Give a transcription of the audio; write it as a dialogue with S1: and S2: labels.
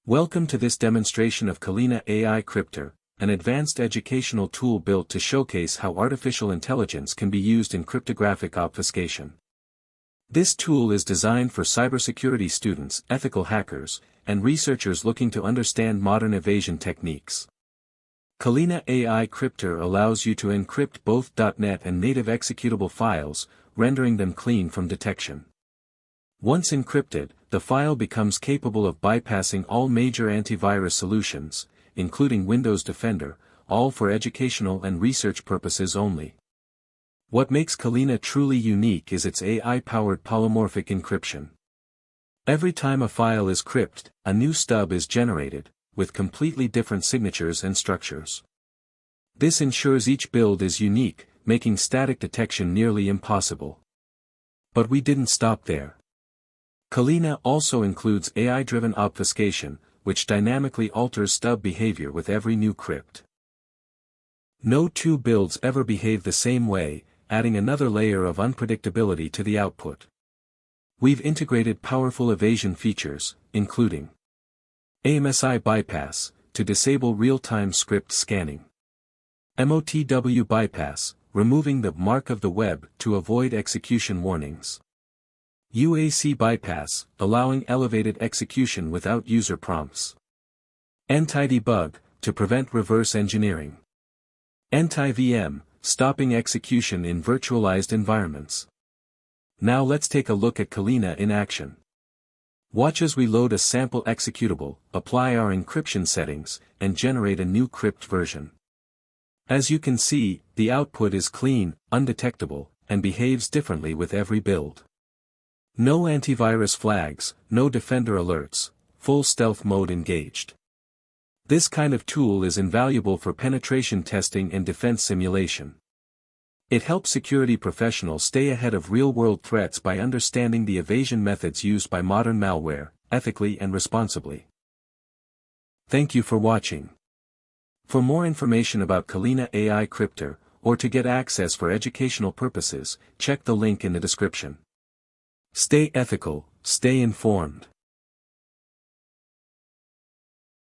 S1: Welcome to this demonstration of Calina AI Crypter, an advanced educational tool built to showcase how artificial intelligence can be used in cryptographic obfuscation. This tool is designed for cybersecurity students, ethical hackers, and researchers looking to understand modern evasion techniques. Calina AI Crypter allows you to encrypt both .NET and native executable files, rendering them clean from detection. Once encrypted, the file becomes capable of bypassing all major antivirus solutions, including Windows Defender, all for educational and research purposes only. What makes Calina truly unique is its AI-powered polymorphic encryption. Every time a file is crypted, a new stub is generated, with completely different signatures and structures. This ensures each build is unique, making static detection nearly impossible. But we didn't stop there. Calina also includes AI-driven obfuscation, which dynamically alters stub behavior with every new crypt. No two builds ever behave the same way, adding another layer of unpredictability to the output. We've integrated powerful evasion features, including AMSI bypass, to disable real-time script scanning. MOTW bypass, removing the mark of the web to avoid execution warnings. UAC bypass, allowing elevated execution without user prompts. Anti-Debug, to prevent reverse engineering. Anti-VM, stopping execution in virtualized environments. Now let's take a look at Calina in action. Watch as we load a sample executable, apply our encryption settings, and generate a new crypt version. As you can see, the output is clean, undetectable, and behaves differently with every build. No antivirus flags, no defender alerts, full stealth mode engaged. This kind of tool is invaluable for penetration testing and defense simulation. It helps security professionals stay ahead of real-world threats by understanding the evasion methods used by modern malware, ethically and responsibly. Thank you for watching. For more information about Calina AI Crypter, or to get access for educational purposes, check the link in the description. Stay ethical, stay informed.